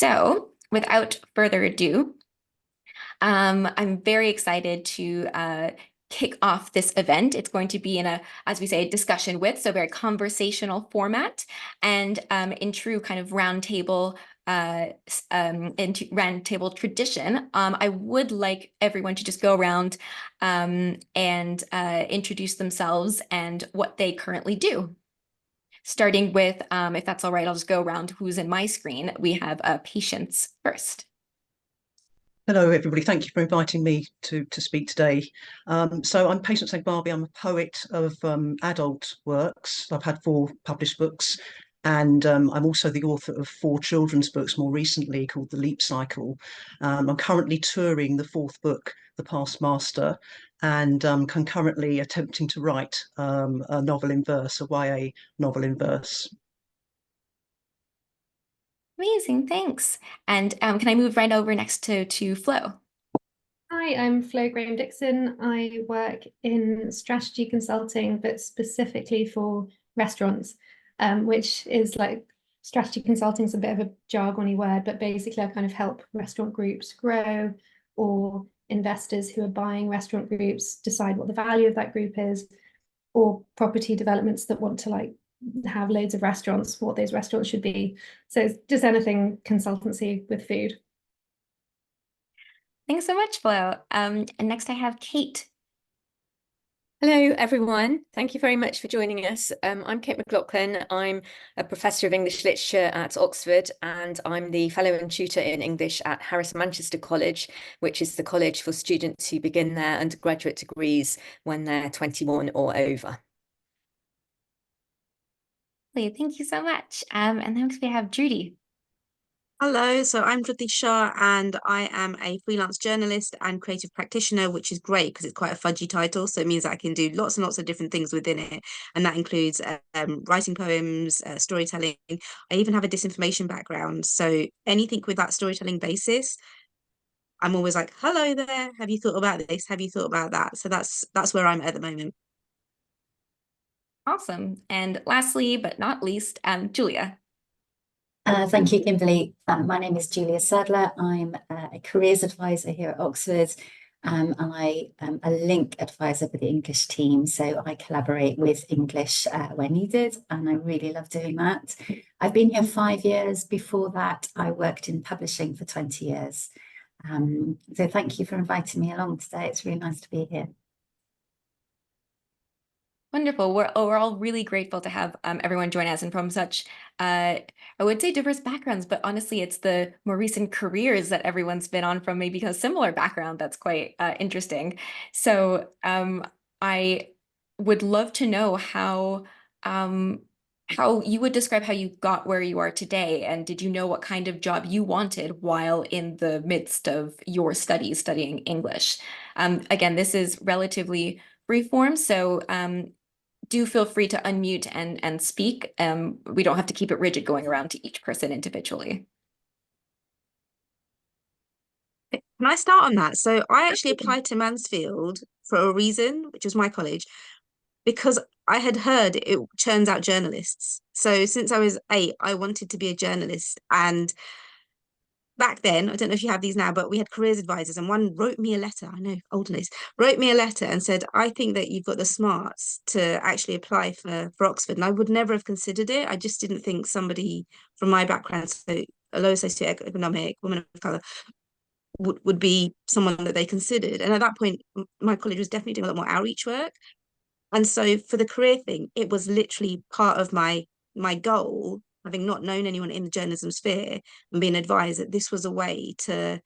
So without further ado, I'm very excited to kick off this event. It's going to be in a, as we say, discussion with, so very conversational format, and in true kind of roundtable tradition. I would like everyone to just go around and introduce themselves and what they currently do. Starting with, if that's all right, I'll just go around who's in my screen. We have Patience first. Hello, everybody. Thank you for inviting me to speak today. So I'm Patience Agbabi. I'm a poet of adult works. I've had 4 published books, and I'm also the author of 4 children's books more recently called The Leap Cycle. I'm currently touring the 4th book, The Past Master, and concurrently attempting to write a novel in verse, a YA novel in verse. Amazing, thanks. And can I move right over next to Flo? Hi, I'm Flo Graham-Dixon. I work in strategy consulting, but specifically for restaurants, which is like strategy consulting is a bit of a jargony word, but basically I kind of help restaurant groups grow, or investors who are buying restaurant groups decide what the value of that group is, or property developments that want to like have loads of restaurants, what those restaurants should be. So it's just anything consultancy with food. Thanks so much, Flo. And next I have Kate. Hello, everyone. Thank you very much for joining us. I'm Kate McLoughlin. I'm a professor of English literature at Oxford, and I'm the fellow and tutor in English at Harris Manchester College, which is the college for students who begin their undergraduate degrees when they're 21 or over. Thank you so much. And next we have Dhruti. Hello, so I'm Dhruti Shah, and I am a freelance journalist and creative practitioner, which is great because it's quite a fudgy title. So it means that I can do lots and lots of different things within it. And that includes writing poems, storytelling. I even have a disinformation background. So anything with that storytelling basis, I'm always like, hello there, have you thought about this? Have you thought about that? So that's where I'm at the moment. Awesome. And lastly, but not least, Julia. Thank you, Kimberly. My name is Julia Sadler. I'm a careers advisor here at Oxford, and I am a link advisor for the English team. So I collaborate with English when needed, and I really love doing that. I've been here 5 years. Before that, I worked in publishing for 20 years. So thank you for inviting me along today. It's really nice to be here. Wonderful. We're all really grateful to have everyone join us, and from such, I would say diverse backgrounds, but honestly, it's the more recent careers that everyone's been on from maybe a similar background that's quite interesting. So I would love to know how you would describe how you got where you are today, and did you know what kind of job you wanted while in the midst of your studies studying English? Again, this is relatively free form, so do feel free to unmute and speak. We don't have to keep it rigid going around to each person individually. Can I start on that? So I actually applied to Mansfield for a reason, which was my college, because I had heard it churns out journalists. So since I was 8, I wanted to be a journalist. And back then, I don't know if you have these now, but we had careers advisors, and one wrote me a letter. I know, older days, wrote me a letter and said, I think that you've got the smarts to actually apply for Oxford. And I would never have considered it. I just didn't think somebody from my background, so a low socioeconomic woman of colour, would be someone that they considered. And at that point, my college was definitely doing a lot more outreach work. And so for the career thing, it was literally part of my goal, having not known anyone in the journalism sphere and being advised that this was a way to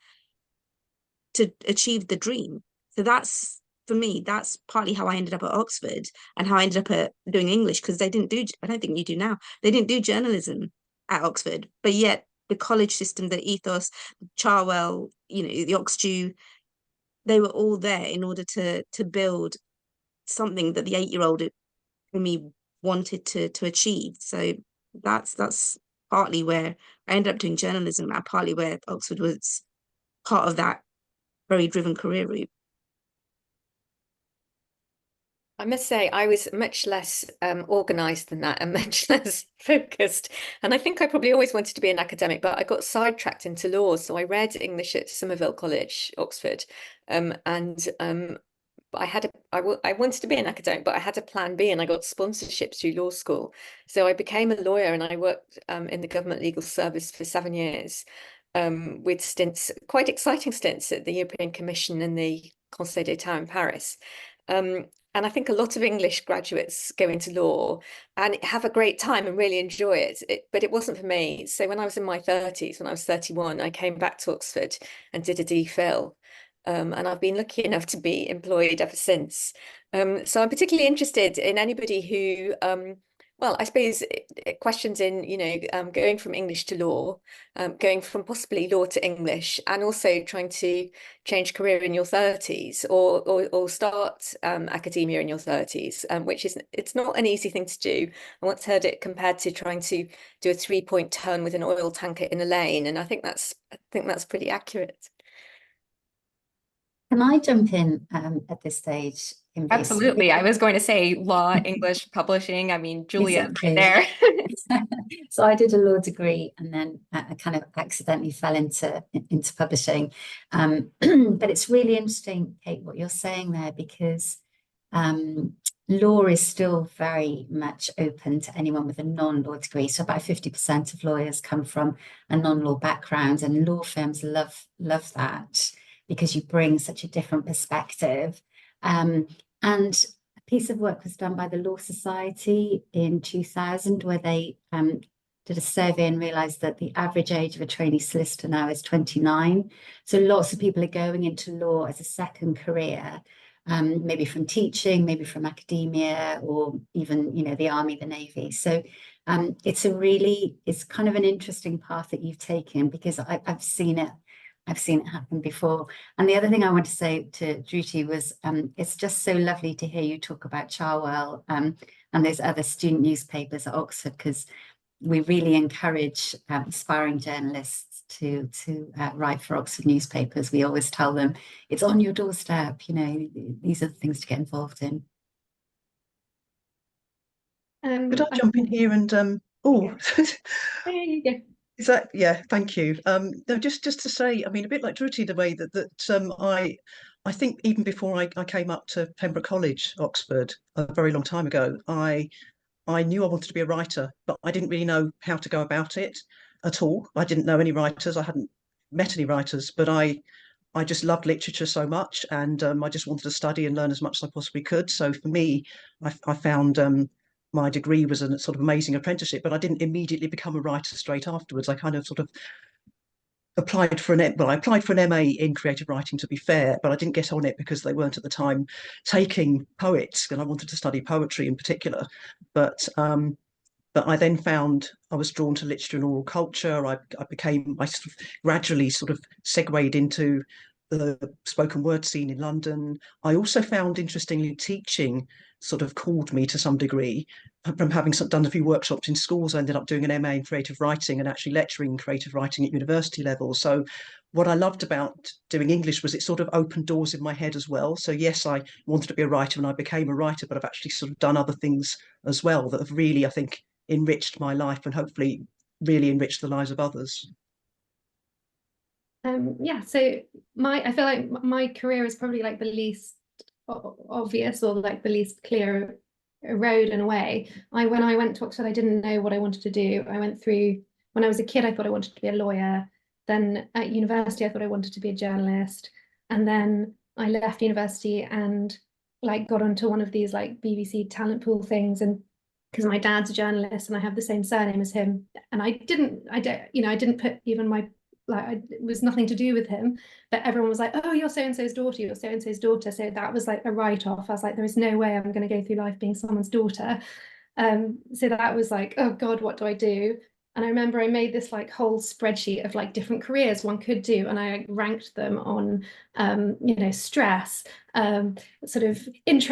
achieve the dream. So that's, for me, that's partly how I ended up at Oxford and how I ended up at doing English, because they didn't do, I don't think you do now, they didn't do journalism at Oxford, but yet the college system, the ethos, Charwell, the Oxdew, they were all there in order to build something that the 8-year-old in me wanted to achieve. So that's partly where I ended up doing journalism, and partly where Oxford was part of that very driven career route. I must say, I was much less organised than that and much less focused. And I think I probably always wanted to be an academic, but I got sidetracked into law. So I read English at Somerville College, Oxford, and I wanted to be an academic, but I had a plan B and I got sponsorships through law school. So I became a lawyer and I worked in the government legal service for 7 years, with stints, quite exciting stints at the European Commission and the Conseil d'État in Paris. And I think a lot of English graduates go into law and have a great time and really enjoy it, but it wasn't for me. So when I was in my 30s, when I was 31, I came back to Oxford and did a DPhil. And I've been lucky enough to be employed ever since. So I'm particularly interested in anybody who, well, I suppose questions in, going from English to law, going from possibly law to English, and also trying to change career in your 30s or start academia in your 30s, which it's not an easy thing to do. I once heard it compared to trying to do a 3-point turn with an oil tanker in a lane, and I think that's pretty accurate. Can I jump in at this stage? Absolutely. I was going to say law, English, publishing. I mean, Julia right there. So I did a law degree and then I kind of accidentally fell into publishing. But it's really interesting, Kate, what you're saying there, because law is still very much open to anyone with a non-law degree. So about 50% of lawyers come from a non-law background, and law firms love that, because you bring such a different perspective. And a piece of work was done by the Law Society in 2000, where they did a survey and realized that the average age of a trainee solicitor now is 29. So lots of people are going into law as a second career, maybe from teaching, maybe from academia, or even, the army, the navy. So it's kind of an interesting path that you've taken, because I've seen it happen before. And the other thing I want to say to Dhruti was, it's just so lovely to hear you talk about Charwell and those other student newspapers at Oxford, because we really encourage aspiring journalists to write for Oxford newspapers. We always tell them it's on your doorstep. These are the things to get involved in. Could I jump in here and there you go. Is that, yeah, thank you. No, just to say, I mean, a bit like Dhruti, the way that I think even before I came up to Pembroke College, Oxford, a very long time ago, I knew I wanted to be a writer, but I didn't really know how to go about it at all. I didn't know any writers. I hadn't met any writers, but I just loved literature so much, and I just wanted to study and learn as much as I possibly could. So for me, I found my degree was a sort of amazing apprenticeship, but I didn't immediately become a writer straight afterwards. I kind of sort of applied for an MA in creative writing, to be fair, but I didn't get on it because they weren't at the time taking poets, and I wanted to study poetry in particular. But I then found I was drawn to literature and oral culture. I sort of gradually sort of segued into the spoken word scene in London. I also found, interestingly, teaching sort of called me to some degree. From having done a few workshops in schools, I ended up doing an MA in creative writing and actually lecturing in creative writing at university level. So what I loved about doing English was it sort of opened doors in my head as well. So yes, I wanted to be a writer and I became a writer, but I've actually sort of done other things as well that have really, I think, enriched my life and hopefully really enriched the lives of others. Yeah, so I feel like my career is probably like the least obvious, or like the least clear road in a way. When I went to Oxford, I didn't know what I wanted to do. When I was a kid, I thought I wanted to be a lawyer. Then at university, I thought I wanted to be a journalist. And then I left university and like got onto one of these like BBC talent pool things, and because my dad's a journalist and I have the same surname as him, and I didn't put even my, like, it was nothing to do with him, but everyone was like, oh, you're so-and-so's daughter, you're so-and-so's daughter. So that was like a write-off. I was like, there is no way I'm going to go through life being someone's daughter. So that was like, oh God, what do I do? And I remember I made this like whole spreadsheet of like different careers one could do, and I ranked them on, stress, sort of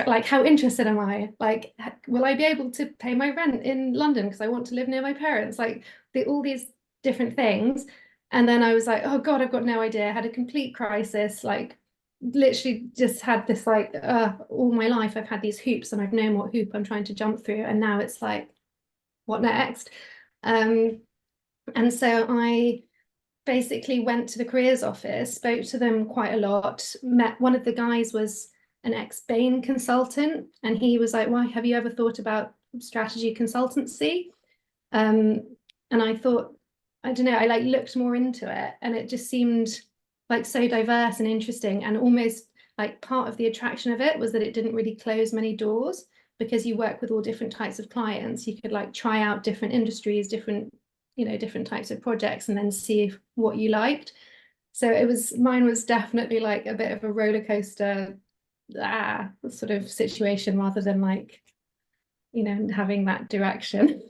like how interested am I? Like, will I be able to pay my rent in London because I want to live near my parents? Like all these different things. And then I was like, oh God, I've got no idea. I had a complete crisis, like literally just had this like all my life I've had these hoops and I've known what hoop I'm trying to jump through, and now it's like, what next? And so I basically went to the careers office, spoke to them quite a lot, met one of the guys was an ex-Bain consultant, and he was like, why, have you ever thought about strategy consultancy? And I thought, I don't know, I like looked more into it, and it just seemed like so diverse and interesting, and almost like part of the attraction of it was that it didn't really close many doors, because you work with all different types of clients. You could like try out different industries, different types of projects, and then see what you liked. So mine was definitely like a bit of a roller coaster sort of situation, rather than like, having that direction.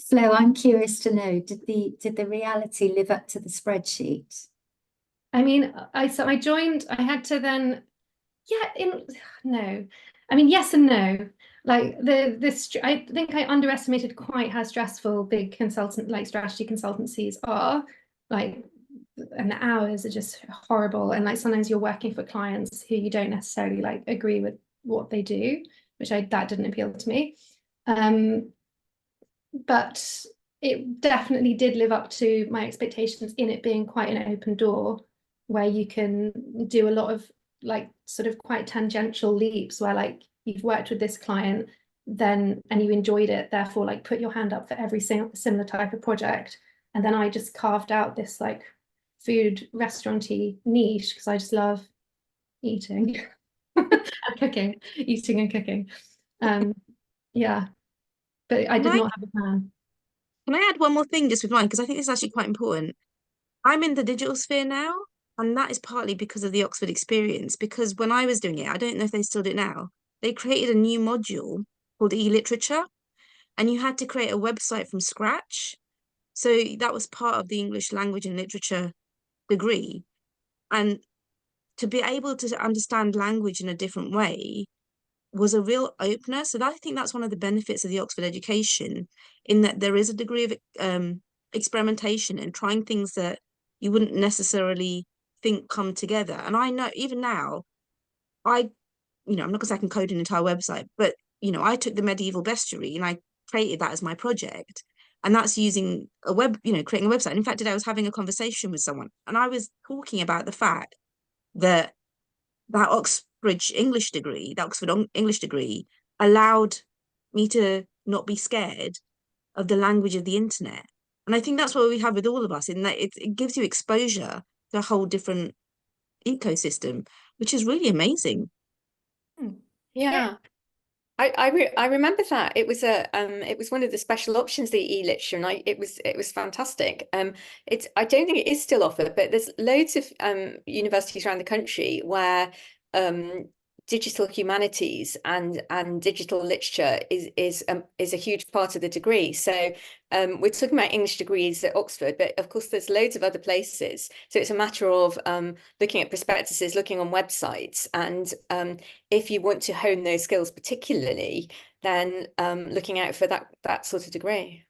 Flo, I'm curious to know, did the reality live up to the spreadsheet? I mean, I joined, I had to then, no. I mean, yes and no. Like I think I underestimated quite how stressful big strategy consultancies are. Like, and the hours are just horrible. And like sometimes you're working for clients who you don't necessarily like agree with what they do, which that didn't appeal to me. But it definitely did live up to my expectations, in it being quite an open door where you can do a lot of like sort of quite tangential leaps, where like you've worked with this client then and you enjoyed it, therefore like put your hand up for every similar type of project. And then I just carved out this like food restaurant-y niche, because I just love eating and cooking, eating and cooking. Yeah, but I did not have a plan. Can I add one more thing just with mine? Because I think this is actually quite important. I'm in the digital sphere now, and that is partly because of the Oxford experience. Because when I was doing it, I don't know if they still do it now, they created a new module called e-literature, and you had to create a website from scratch. So that was part of the English language and literature degree. And to be able to understand language in a different way was a real opener. So I think that's one of the benefits of the Oxford education, in that there is a degree of experimentation and trying things that you wouldn't necessarily think come together. And I know even now, I'm not going to say I can code an entire website, but I took the medieval bestiary and I created that as my project. And that's using a creating a website. And in fact, today I was having a conversation with someone, and I was talking about the fact that Oxford English degree allowed me to not be scared of the language of the internet. And I think that's what we have with all of us, in that it gives you exposure to a whole different ecosystem, which is really amazing. Yeah. I remember that it was one of the special options, the e-literature, and it was fantastic. I don't think it is still offered, but there's loads of universities around the country where digital humanities and digital literature is a huge part of the degree. So we're talking about English degrees at Oxford, but of course there's loads of other places. So it's a matter of looking at prospectuses, looking on websites, and if you want to hone those skills particularly, then looking out for that sort of degree.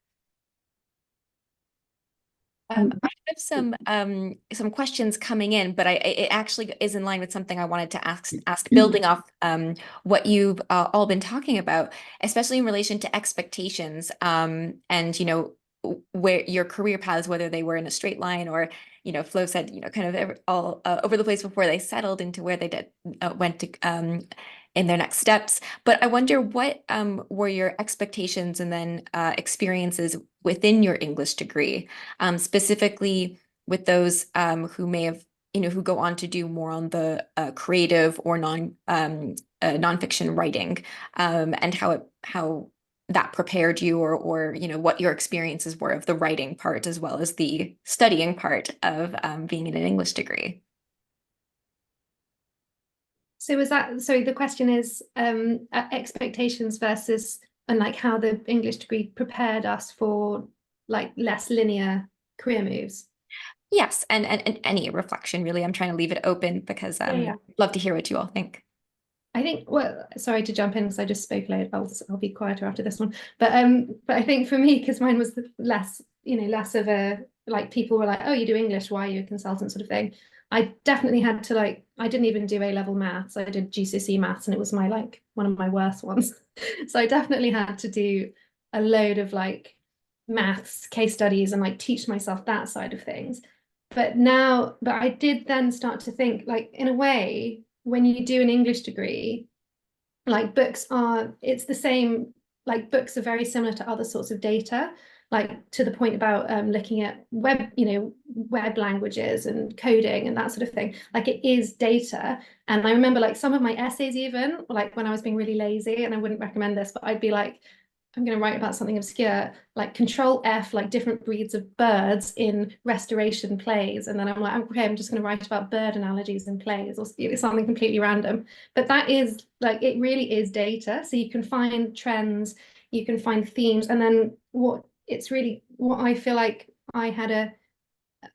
I have some questions coming in, but it actually is in line with something I wanted to ask building off what you've all been talking about, especially in relation to expectations, and where your career paths, whether they were in a straight line or Flo said kind of all over the place before they settled into where they went to in their next steps. But I wonder, what were your expectations and then experiences within your English degree, specifically with those who may have, who go on to do more on the creative or nonfiction writing, and how that prepared you, or what your experiences were of the writing part as well as the studying part of being in an English degree. So the question is expectations versus, and like how the English degree prepared us for like less linear career moves. Yes, and any reflection really. I'm trying to leave it open because I'd love to hear what you all think. I think, well, sorry to jump in because I just spoke late. I'll be quieter after this one. But I think for me, because mine was less of a, like, people were like, oh, you do English, why are you a consultant, sort of thing. I definitely had to like, I didn't even do A-level maths. I did GCSE maths and it was my like one of my worst ones. So I definitely had to do a load of like maths, case studies, and like teach myself that side of things. But I did then start to think like, in a way, when you do an English degree, like it's the same, like books are very similar to other sorts of data, like to the point about looking at web languages and coding and that sort of thing. Like it is data. And I remember like some of my essays, even like when I was being really lazy, and I wouldn't recommend this, but I'd be like, I'm going to write about something obscure, like Control F, like different breeds of birds in restoration plays. And then I'm like, okay, I'm just going to write about bird analogies in plays, or something completely random. But that is like, it really is data. So you can find trends, you can find themes. And then what I feel like I had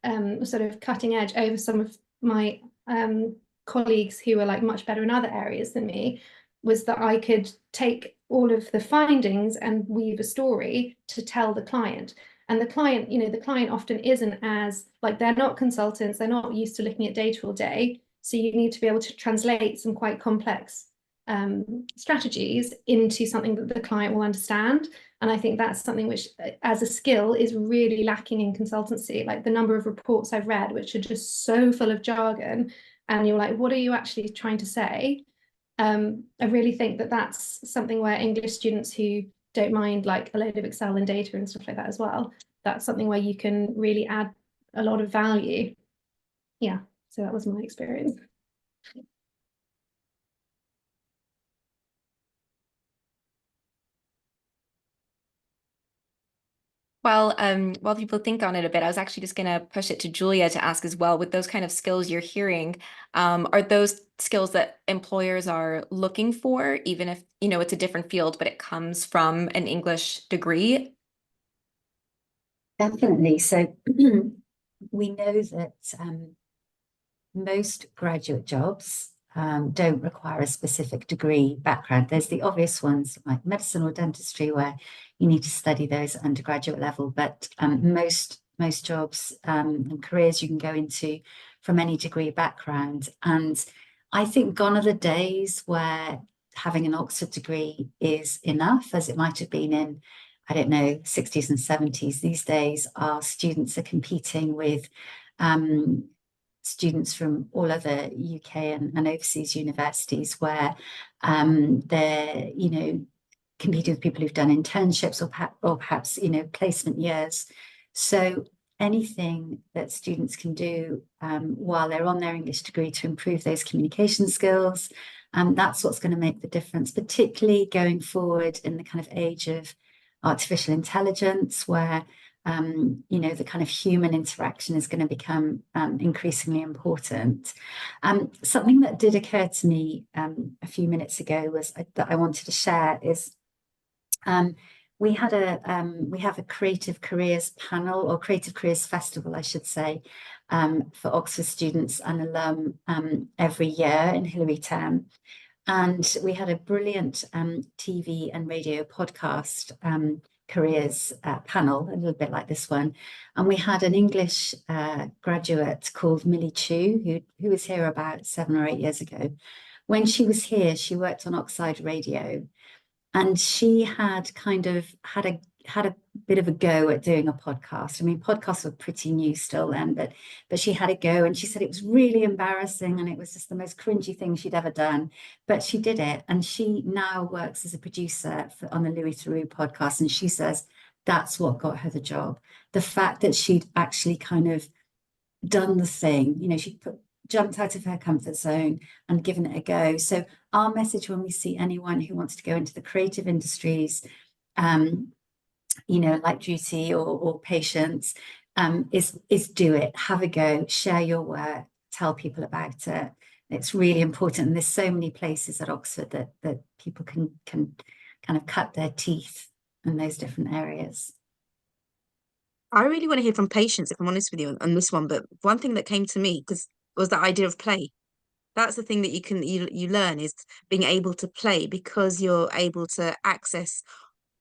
a sort of cutting edge over some of my colleagues who were like much better in other areas than me, was that I could take all of the findings and weave a story to tell the client. And the client, the client often isn't as like, they're not consultants, they're not used to looking at data all day. So you need to be able to translate some quite complex strategies into something that the client will understand. And I think that's something which, as a skill, is really lacking in consultancy. Like the number of reports I've read, which are just so full of jargon, and you're like, what are you actually trying to say? I really think that that's something where English students who don't mind like a load of Excel and data and stuff like that as well, that's something where you can really add a lot of value. Yeah, so that was my experience. Well, while people think on it a bit, I was actually just going to push it to Julia to ask as well, with those kind of skills you're hearing, are those skills that employers are looking for, even if, it's a different field, but it comes from an English degree? Definitely. So we know that most graduate jobs don't require a specific degree background. There's the obvious ones like medicine or dentistry where you need to study those at undergraduate level, but most jobs and careers you can go into from any degree background. And I think gone are the days where having an Oxford degree is enough, as it might have been in, I don't know, 60s and 70s. These days, our students are competing with students from all other UK and overseas universities, where they're, competing with people who've done internships or perhaps, placement years. So anything that students can do while they're on their English degree to improve those communication skills, that's what's going to make the difference, particularly going forward in the kind of age of artificial intelligence, where the kind of human interaction is going to become increasingly important. Something that did occur to me a few minutes ago that I wanted to share is we have a creative careers panel, or creative careers festival, I should say, for Oxford students and alum every year in Hilary Town. And we had a brilliant TV and radio podcast careers panel, a little bit like this one. And we had an English graduate called Millie Chu, who was here about 7 or 8 years ago. When she was here, she worked on Oxide Radio, and she had had a bit of a go at doing a podcast. I mean, podcasts were pretty new still then, but she had a go, and she said it was really embarrassing and it was just the most cringy thing she'd ever done. But she did it, and she now works as a producer on the Louis Theroux podcast, and she says that's what got her the job. The fact that she'd actually kind of done the thing, she jumped out of her comfort zone and given it a go. So our message when we see anyone who wants to go into the creative industries, like Dhruti or Patience, is do it, have a go, share your work, tell people about it. It's really important. And there's so many places at Oxford that people can kind of cut their teeth in those different areas. I really want to hear from Patience, if I'm honest with you, on this one. But one thing that came to me was the idea of play. That's the thing that you learn, is being able to play, because you're able to access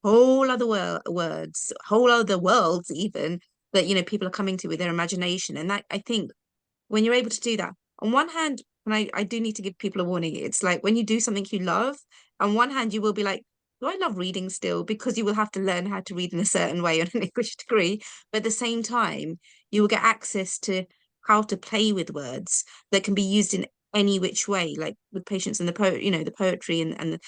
whole other words, whole other worlds even, that people are coming to with their imagination. And that, I think, when you're able to do that, on one hand, and I do need to give people a warning, it's like when you do something you love, on one hand, you will be like, do I love reading still? Because you will have to learn how to read in a certain way on an English degree. But at the same time, you will get access to how to play with words that can be used in any which way, like with Patience and the the poetry and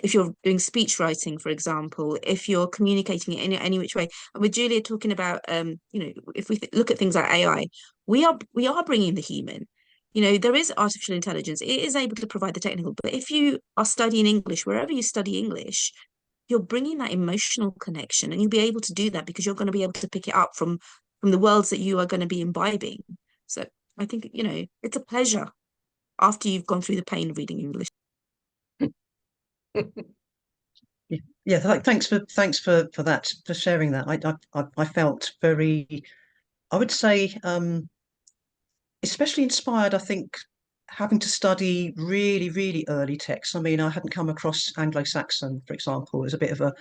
if you're doing speech writing, for example, if you're communicating it in any which way. And with Julia talking about, if we look at things like AI, we are bringing the human. There is artificial intelligence. It is able to provide the technical, but if you are studying English, wherever you study English, you're bringing that emotional connection, and you'll be able to do that because you're going to be able to pick it up from the worlds that you are going to be imbibing. So I think, it's a pleasure after you've gone through the pain of reading English. Yeah, thanks for that, for sharing that. I felt very, I would say, especially inspired, I think, having to study really, really early texts. I mean, I hadn't come across Anglo-Saxon, for example. It was a bit of a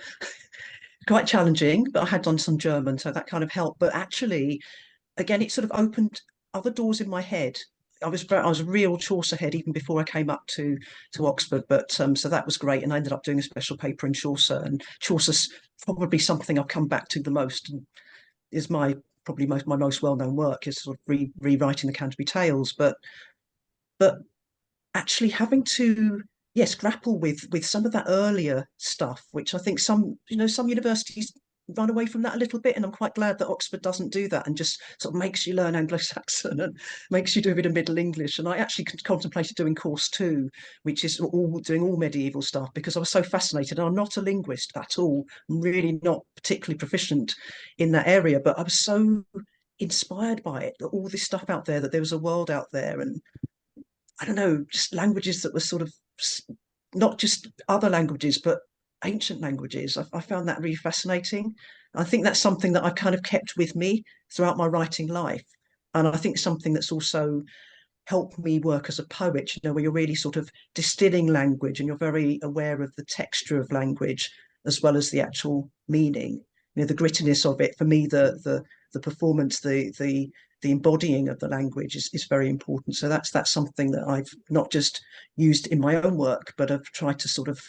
quite challenging, but I had done some German, so that kind of helped. But actually, again, it sort of opened other doors in my head. I was a real Chaucer head even before I came up to Oxford, but so that was great, and I ended up doing a special paper in Chaucer, and Chaucer's probably something I've come back to the most, and is probably my most well-known work, is sort of rewriting the Canterbury Tales, but actually having to, yes, grapple with some of that earlier stuff, which I think some universities run away from that a little bit, and I'm quite glad that Oxford doesn't do that and just sort of makes you learn Anglo-Saxon and makes you do a bit of Middle English. And I actually contemplated doing course 2, which is doing all medieval stuff, because I was so fascinated. And I'm not a linguist at all. I'm really not particularly proficient in that area, but I was so inspired by it, that all this stuff out there, that there was a world out there, and I don't know, just languages that were sort of not just other languages, but ancient languages. I found that really fascinating. I think that's something that I've kind of kept with me throughout my writing life. And I think something that's also helped me work as a poet, where you're really sort of distilling language and you're very aware of the texture of language as well as the actual meaning. The grittiness of it, for me, the performance, the embodying of the language is very important. So that's something that I've not just used in my own work, but I've tried to sort of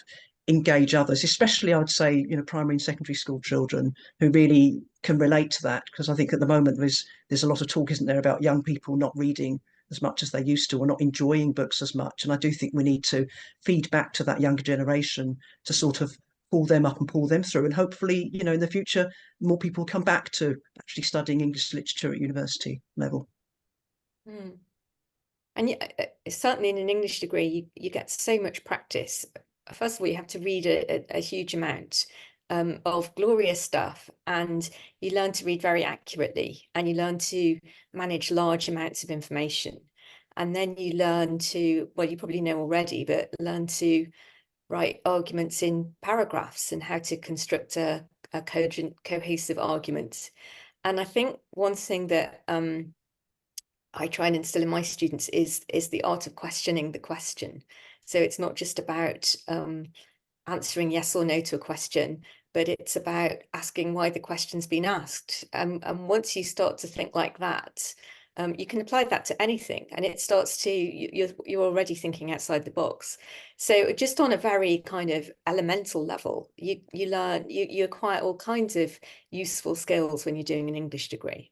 engage others, especially I would say, primary and secondary school children who really can relate to that. Because I think at the moment there's a lot of talk, isn't there, about young people not reading as much as they used to, or not enjoying books as much. And I do think we need to feed back to that younger generation to sort of pull them up and pull them through. And hopefully, in the future, more people come back to actually studying English literature at university level. Mm. And certainly in an English degree, you get so much practice. First of all, you have to read a huge amount of glorious stuff, and you learn to read very accurately, and you learn to manage large amounts of information. And then you learn to, well, you probably know already, but learn to write arguments in paragraphs and how to construct a cogent, cohesive argument. And I think one thing that I try and instill in my students is the art of questioning the question. So it's not just about answering yes or no to a question, but it's about asking why the question's been asked. And once you start to think like that, you can apply that to anything, and it starts to, you're already thinking outside the box. So just on a very kind of elemental level, you learn, you acquire all kinds of useful skills when you're doing an English degree.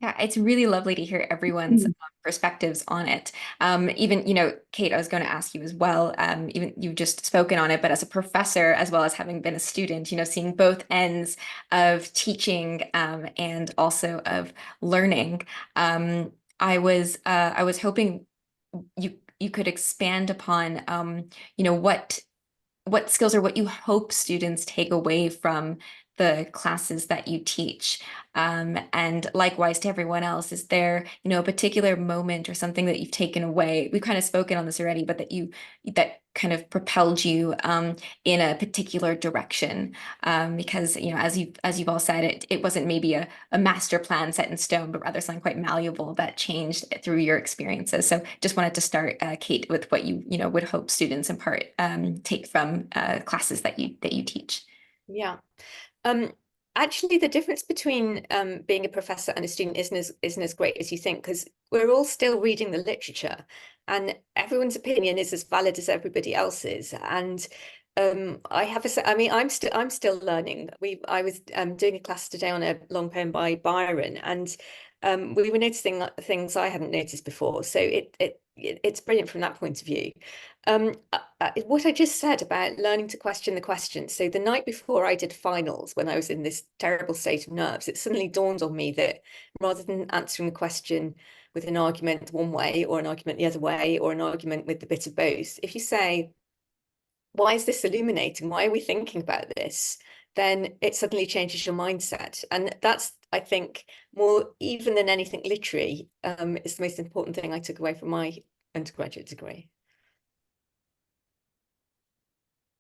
Yeah, it's really lovely to hear everyone's perspectives on it. Even, Kate, I was going to ask you as well, even you've just spoken on it, but as a professor, as well as having been a student, seeing both ends of teaching and also of learning, I was hoping you could expand upon, what skills or what you hope students take away from the classes that you teach. And likewise to everyone else, is there, a particular moment or something that you've taken away? We've kind of spoken on this already, but that kind of propelled you in a particular direction. Because, as you've all said, it wasn't maybe a master plan set in stone, but rather something quite malleable that changed through your experiences. So just wanted to start, Kate, with what you would hope students in part take from classes that you teach. Yeah. Actually, the difference between being a professor and a student isn't as great as you think, because we're all still reading the literature, and everyone's opinion is as valid as everybody else's. And I mean, I'm still learning. I was doing a class today on a long poem by Byron, and we were noticing things I hadn't noticed before. So it's brilliant from that point of view. What I just said about learning to question the question. So the night before I did finals, when I was in this terrible state of nerves, it suddenly dawned on me that rather than answering the question with an argument one way or an argument the other way or an argument with a bit of both, if you say, why is this illuminating? Why are we thinking about this? Then it suddenly changes your mindset. And that's, I think, more even than anything literary, is the most important thing I took away from my undergraduate degree.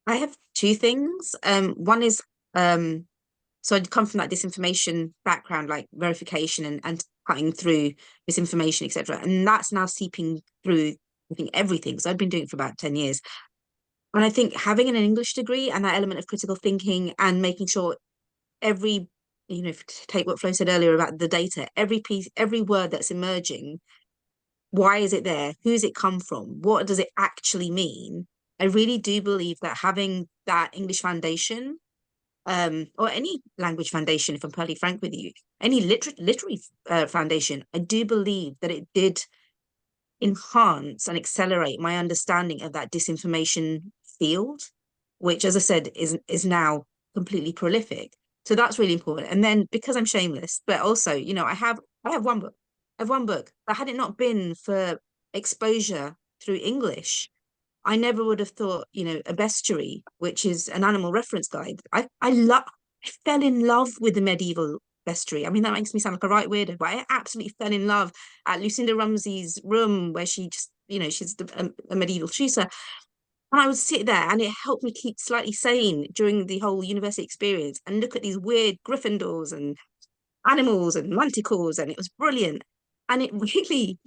I have two things. One is so I'd come from that disinformation background, like verification and cutting through misinformation, etc. And that's now seeping through, I think, everything. So I've been doing it for about 10 years. And I think having an English degree and that element of critical thinking and making sure every, take what Flo said earlier about the data, every piece, every word that's emerging, why is it there? Who's it come from? What does it actually mean? I really do believe that having that English foundation, or any language foundation, if I'm perfectly frank with you, any literary foundation, I do believe that it did enhance and accelerate my understanding of that disinformation field, which, as I said, is now completely prolific. So that's really important. And then, because I'm shameless, but also, I have one book. I have one book. But had it not been for exposure through English, I never would have thought, a bestiary, which is an animal reference guide. I fell in love with the medieval bestiary. I mean, that makes me sound like a right weirdo, but I absolutely fell in love at Lucinda Rumsey's room, where she just, she's a medieval tutor. And I would sit there, and it helped me keep slightly sane during the whole university experience and look at these weird Gryffindors and animals and manticores, and it was brilliant. And it really,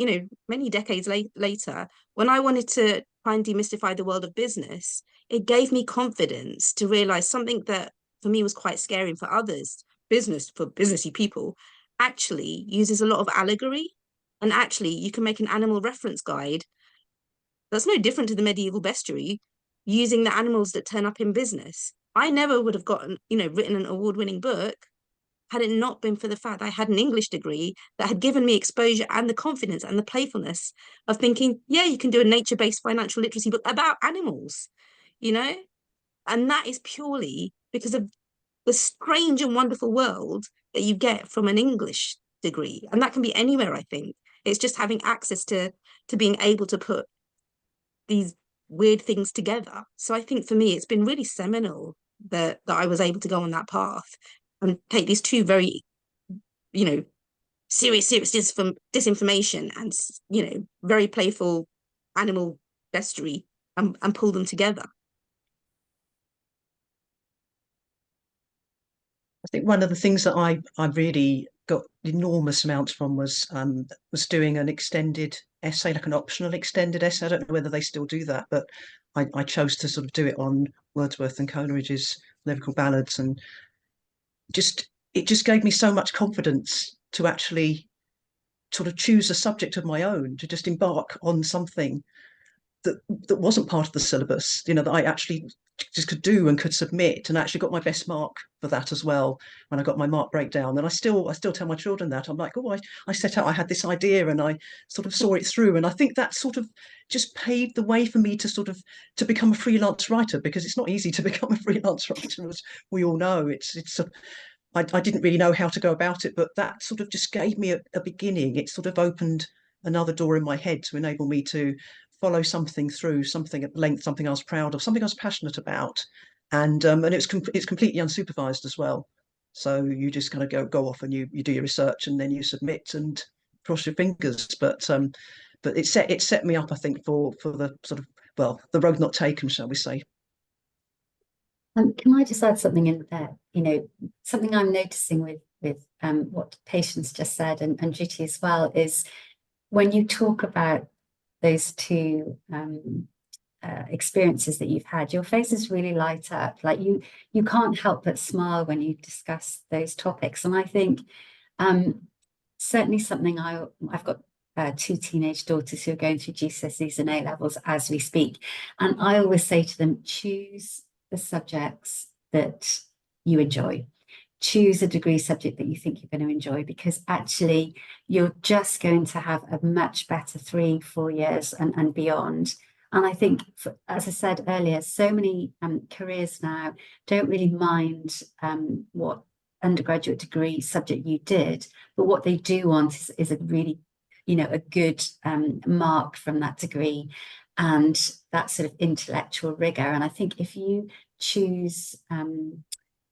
many decades later, when I wanted to try and demystify the world of business, it gave me confidence to realize something that for me was quite scary, and for others, business for businessy people, actually uses a lot of allegory. And actually, you can make an animal reference guide that's no different to the medieval bestiary, using the animals that turn up in business. I never would have gotten, written an award-winning book had it not been for the fact that I had an English degree that had given me exposure and the confidence and the playfulness of thinking, yeah, you can do a nature-based financial literacy book about animals, And that is purely because of the strange and wonderful world that you get from an English degree. And that can be anywhere, I think. It's just having access to being able to put these weird things together. So I think for me, it's been really seminal that I was able to go on that path and take these two very, serious disinformation and, very playful animal bestiary and pull them together. I think one of the things that I really got enormous amounts from was doing an extended essay, like an optional extended essay. I don't know whether they still do that, but I chose to sort of do it on Wordsworth and Coleridge's lyrical ballads, and it just gave me so much confidence to actually sort of choose a subject of my own, to just embark on something that wasn't part of the syllabus, that I actually just could do and could submit, and actually got my best mark for that as well when I got my mark breakdown. And I still tell my children that. I'm like, oh, I set out, I had this idea and I sort of saw it through. And I think that sort of just paved the way for me to become a freelance writer, because it's not easy to become a freelance writer, as we all know. I didn't really know how to go about it, but that sort of just gave me a beginning. It sort of opened another door in my head to enable me to follow something through, something at length, something I was proud of, something I was passionate about, and it's completely unsupervised as well. So you just kind of go off and you do your research, and then you submit and cross your fingers. But it set me up, I think, for the sort of, well, the road not taken, shall we say. Can I just add something in there? Something I'm noticing with what Patience just said, and Dhruti as well, is when you talk about those two experiences that you've had, your faces really light up. Like you can't help but smile when you discuss those topics. And I think certainly something I've got 2 teenage daughters who are going through GCSEs and A-levels as we speak. And I always say to them, choose the subjects that you enjoy. Choose a degree subject that you think you're going to enjoy, because actually you're just going to have a much better 3-4 years and beyond. And I think, as I said earlier, so many careers now don't really mind what undergraduate degree subject you did, but what they do want is a really, a good mark from that degree and that sort of intellectual rigor. And I think if you choose,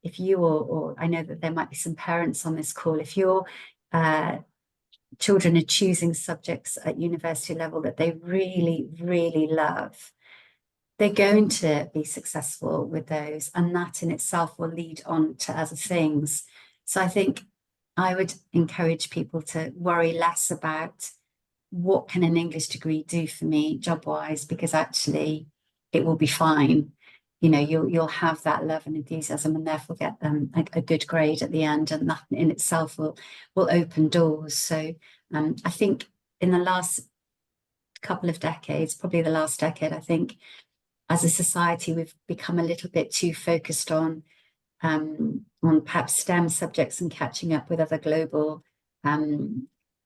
if you or I know that there might be some parents on this call, if your children are choosing subjects at university level that they really, really love, they're going to be successful with those, and that in itself will lead on to other things. So I think I would encourage people to worry less about what can an English degree do for me job-wise, because actually it will be fine. You'll have that love and enthusiasm and therefore get a good grade at the end, and that in itself will open doors. So I think in the last couple of decades, probably the last decade, I think as a society we've become a little bit too focused on perhaps STEM subjects and catching up with other global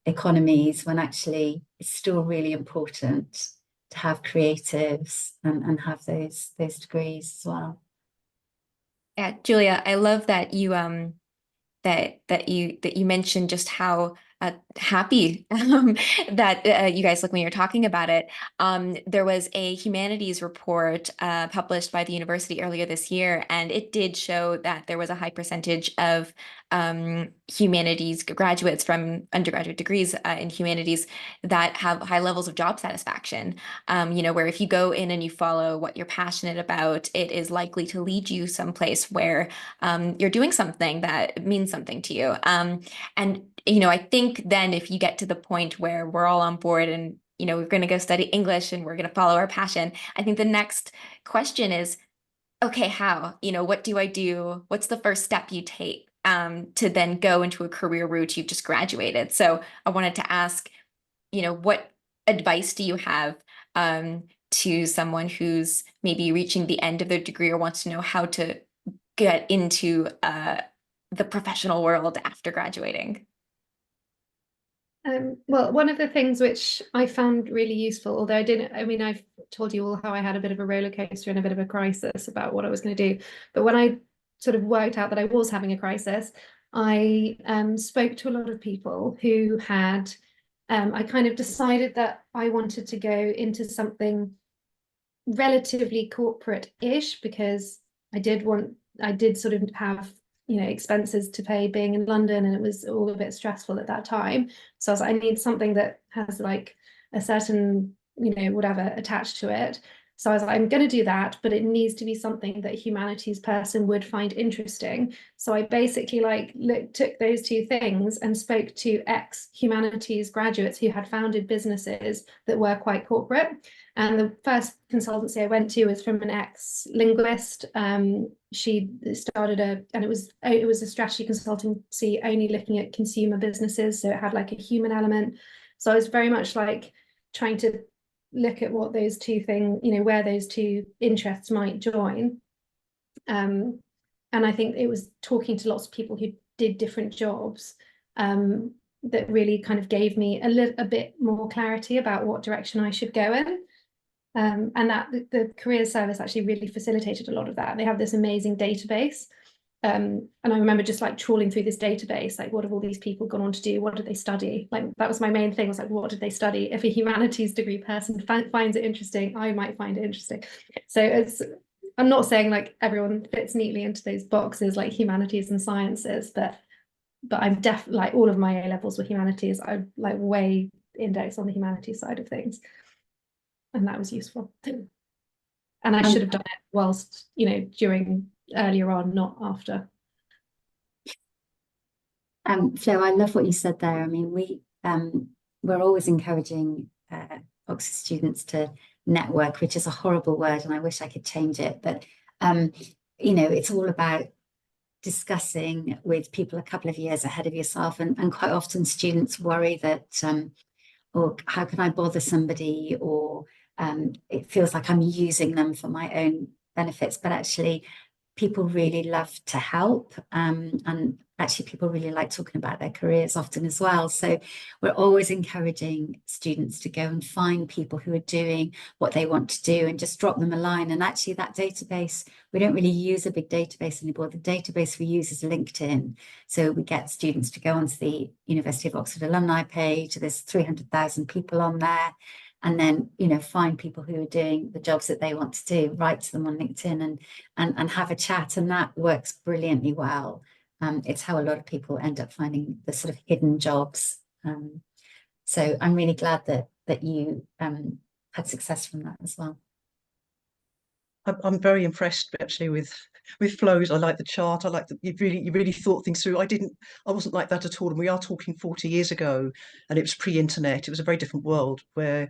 economies, when actually it's still really important to have creatives and have those degrees as well. Yeah, Julia, I love that you that you mentioned just how happy that you guys look when you're talking about it. There was a humanities report published by the university earlier this year, and it did show that there was a high percentage of humanities graduates from undergraduate degrees in humanities that have high levels of job satisfaction. Where if you go in and you follow what you're passionate about, it is likely to lead you someplace where you're doing something that means something to you. And I think then if you get to the point where we're all on board and we're going to go study English and we're going to follow our passion, I think the next question is, okay, how? What do I do? What's the first step you take to then go into a career route you've just graduated? So I wanted to ask, what advice do you have to someone who's maybe reaching the end of their degree or wants to know how to get into the professional world after graduating? Well, one of the things which I found really useful, although I've told you all how I had a bit of a roller coaster and a bit of a crisis about what I was going to do. But when I sort of worked out that I was having a crisis, I spoke to a lot of people who had, I kind of decided that I wanted to go into something relatively corporate-ish, because I did sort of have expenses to pay being in London, and it was all a bit stressful at that time. So I was like, I need something that has like a certain whatever attached to it. So I was like, I'm going to do that, but it needs to be something that a humanities person would find interesting. So I basically took those two things and spoke to ex-humanities graduates who had founded businesses that were quite corporate. And the first consultancy I went to was from an ex-linguist. She started and it was a strategy consultancy only looking at consumer businesses. So it had like a human element. So I was very much like trying to look at what those two things, where those two interests might join. And I think it was talking to lots of people who did different jobs that really kind of gave me a bit more clarity about what direction I should go in. And that the careers service actually really facilitated a lot of that. They have this amazing database. And I remember just like trawling through this database, like what have all these people gone on to do? What did they study? Like that was my main thing, was like, what did they study? If a humanities degree person finds it interesting, I might find it interesting. So I'm not saying like everyone fits neatly into those boxes like humanities and sciences, but I'm definitely like all of my A levels were humanities. I'm like way indexed on the humanities side of things. And that was useful. And I should have done it whilst, during earlier on, not after. Flo, I love what you said there. I mean, we're always encouraging Oxford students to network, which is a horrible word and I wish I could change it, but you know, it's all about discussing with people a couple of years ahead of yourself, and quite often students worry that or how can I bother somebody, or it feels like I'm using them for my own benefits, but actually people really love to help, and actually people really like talking about their careers often as well. So we're always encouraging students to go and find people who are doing what they want to do and just drop them a line. And actually that database, we don't really use a big database anymore. The database we use is LinkedIn. So we get students to go onto the University of Oxford alumni page. There's 300,000 people on there. And then, you know, find people who are doing the jobs that they want to do, write to them on LinkedIn and have a chat. And that works brilliantly well. It's how a lot of people end up finding the sort of hidden jobs. So I'm really glad that you had success from that as well. I'm very impressed actually with Flo's. I like the chart. I like that you really thought things through. I wasn't like that at all. And we are talking 40 years ago, and it was pre-internet. It was a very different world where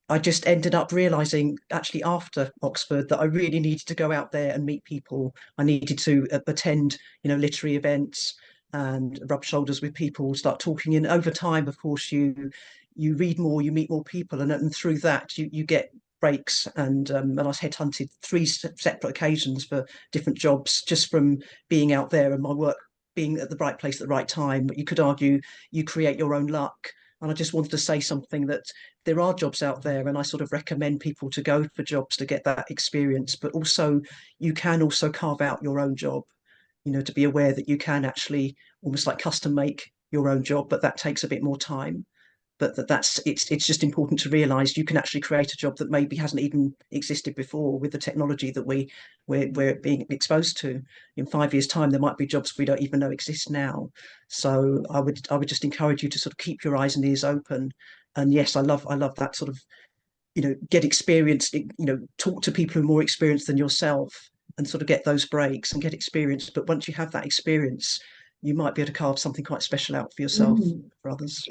I just ended up realizing actually after Oxford that I really needed to go out there and meet people. I needed to attend, you know, literary events and rub shoulders with people, start talking. And over time, of course, you read more, you meet more people, and through that you get breaks. And I was headhunted 3 separate occasions for different jobs just from being out there and my work being at the right place at the right time. But you could argue you create your own luck. And I just wanted to say something that there are jobs out there, and I sort of recommend people to go for jobs to get that experience. But also, you can also carve out your own job, you know, to be aware that you can actually almost like custom make your own job, but that takes a bit more time. But it's just important to realize you can actually create a job that maybe hasn't even existed before with the technology that we're being exposed to. In 5 years' time, there might be jobs we don't even know exist now. So I would just encourage you to sort of keep your eyes and ears open. And yes, I love that sort of, you know, get experience, you know, talk to people who are more experienced than yourself and sort of get those breaks and get experience. But once you have that experience, you might be able to carve something quite special out for yourself, for others.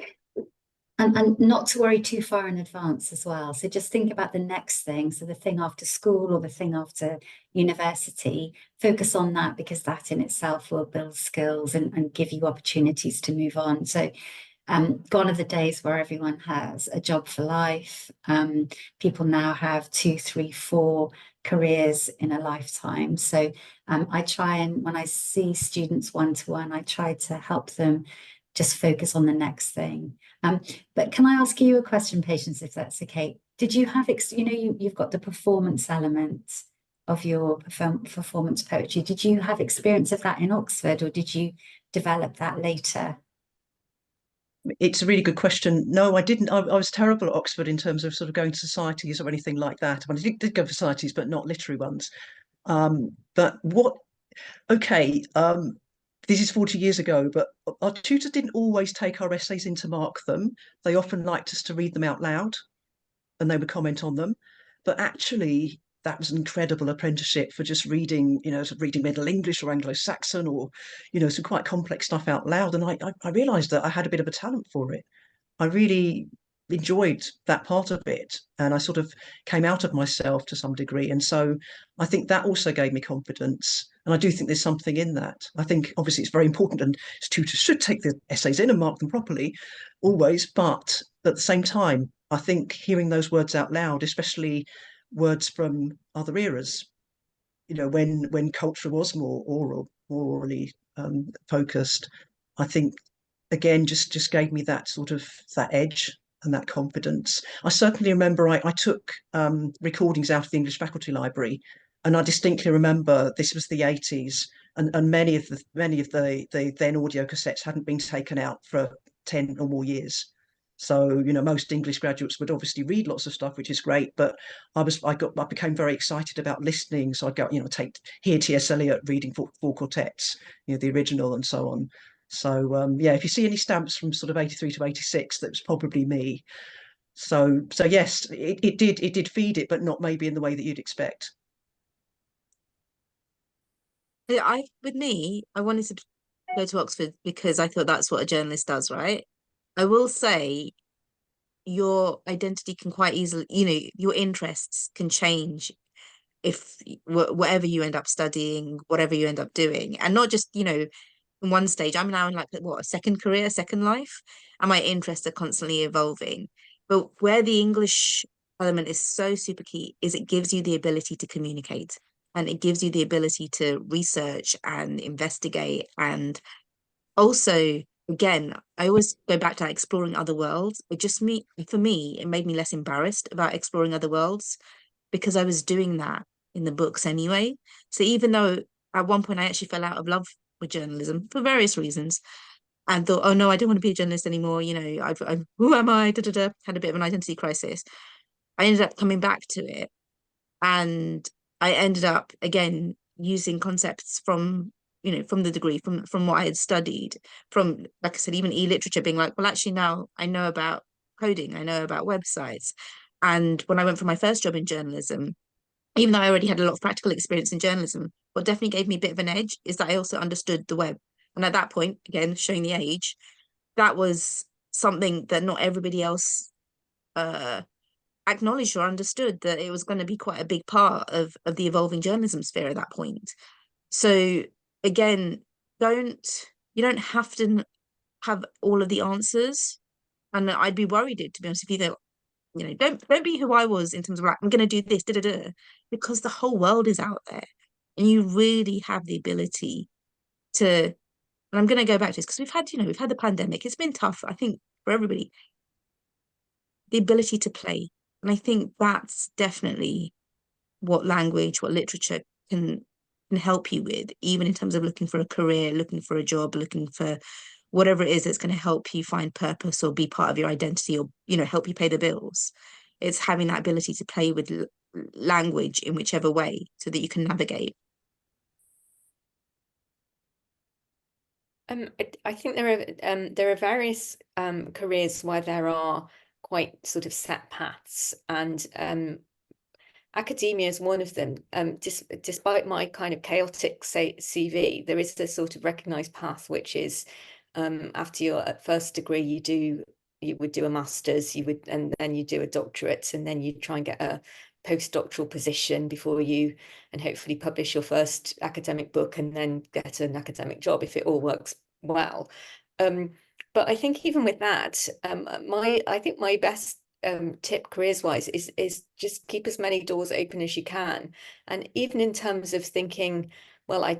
And not to worry too far in advance as well. So just think about the next thing. So the thing after school or the thing after university, focus on that, because that in itself will build skills and give you opportunities to move on. So gone are the days where everyone has a job for life. People now have 2, 3, 4 careers in a lifetime. So I try, and when I see students one-to-one, I try to help them just focus on the next thing. But can I ask you a question, Patience, if that's okay? Did you have, you know, you've got the performance element of your performance poetry. Did you have experience of that in Oxford, or did you develop that later? It's a really good question. No, I didn't. I was terrible at Oxford in terms of sort of going to societies or anything like that. I mean, I did go for societies, but not literary ones. But what, okay, this is 40 years ago, but our tutors didn't always take our essays in to mark them. They often liked us to read them out loud and they would comment on them. But actually, that was an incredible apprenticeship for just reading, you know, reading Middle English or Anglo-Saxon or, you know, some quite complex stuff out loud. And I realized that I had a bit of a talent for it. I really enjoyed that part of it, and I sort of came out of myself to some degree. And so I think that also gave me confidence. And I do think there's something in that. I think obviously it's very important, and tutors should take the essays in and mark them properly always. But at the same time, I think hearing those words out loud, especially words from other eras, you know, when culture was more orally focused, I think again just gave me that sort of that edge and that confidence. I certainly remember I took recordings out of the English faculty library, and I distinctly remember this was the 80s, and many of the then audio cassettes hadn't been taken out for 10 or more years. So, you know, most English graduates would obviously read lots of stuff, which is great, but I became very excited about listening. So I'd go, you know, hear T.S. Eliot reading four quartets, you know, the original and so on. So yeah, if you see any stamps from sort of 83 to 86, that was probably me. So yes, it did feed it, but not maybe in the way that you'd expect. With me, I wanted to go to Oxford because I thought that's what a journalist does, right? I will say your identity can quite easily, you know, your interests can change if whatever you end up studying, whatever you end up doing, and not just, you know, in one stage. I'm now in like what, a second career, second life, and my interests are constantly evolving. But where the English element is so super key is it gives you the ability to communicate, and it gives you the ability to research and investigate. And also, again, I always go back to exploring other worlds. For me, it made me less embarrassed about exploring other worlds because I was doing that in the books anyway. So even though at one point I actually fell out of love with journalism for various reasons and thought, oh no, I don't want to be a journalist anymore. You know, who am I? Da, da, da. Had a bit of an identity crisis. I ended up coming back to it, and I ended up again using concepts from, you know, from the degree, from what I had studied, from, like I said, even e-literature, being like, well, actually now I know about coding, I know about websites. And when I went for my first job in journalism, even though I already had a lot of practical experience in journalism, what definitely gave me a bit of an edge is that I also understood the web. And at that point, again, showing the age, that was something that not everybody else acknowledged or understood, that it was going to be quite a big part of the evolving journalism sphere at that point. So again, you don't have to have all of the answers. And I'd be worried, to be honest with you, that, you know, don't be who I was in terms of like, I'm going to do this, da, da, da, because the whole world is out there and you really have the ability to, and I'm going to go back to this because we've had the pandemic. It's been tough, I think, for everybody, the ability to play. And I think that's definitely what language, what literature can help you with, even in terms of looking for a career, looking for a job, looking for whatever it is that's going to help you find purpose or be part of your identity, or, you know, help you pay the bills. It's having that ability to play with language in whichever way so that you can navigate. I think there are various careers where there are quite sort of set paths, and academia is one of them. Despite my kind of chaotic CV, there is a sort of recognised path, which is after your first degree, you would do a master's, and then you do a doctorate, and then you try and get a postdoctoral position before you, and hopefully publish your first academic book, and then get an academic job if it all works well. But I think even with that, I think my best tip careers wise is just keep as many doors open as you can. And even in terms of thinking, well, I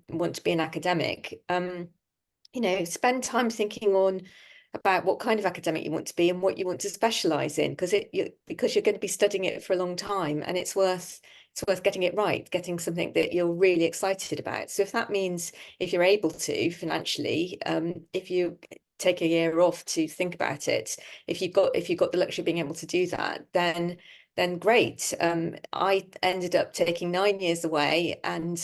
want to be an academic, you know, spend time thinking about what kind of academic you want to be and what you want to specialize in, because you're going to be studying it for a long time, and it's worth getting it right, getting something that you're really excited about. So if that means, if you're able to financially, if you take a year off to think about it, if you've got the luxury of being able to do that, then great. I ended up taking 9 years away, and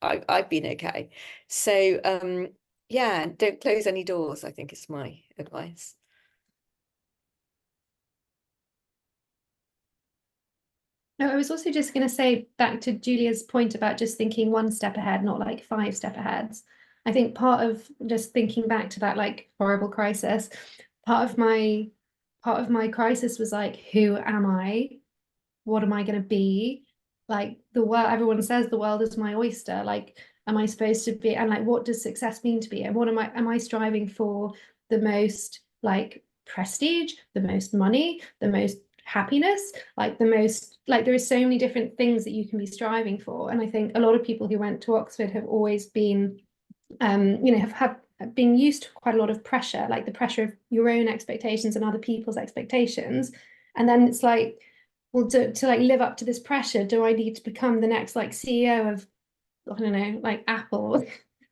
I've been okay. So yeah, don't close any doors, I think is my advice. No, I was also just going to say, back to Julia's point about just thinking one step ahead, not like 5 step aheads. I think part of just thinking back to that like horrible crisis, part of my crisis was like, who am I? What am I going to be? Like, the world, everyone says the world is my oyster. Like, am I supposed to be, and like, what does success mean to be? And what am I striving for the most, like, prestige, the most money, the most happiness, like the most, like, there are so many different things that you can be striving for. And I think a lot of people who went to Oxford have always been you know, have been used to quite a lot of pressure, like the pressure of your own expectations and other people's expectations. And then it's like, well, to like live up to this pressure, do I need to become the next like CEO of, I don't know, like Apple,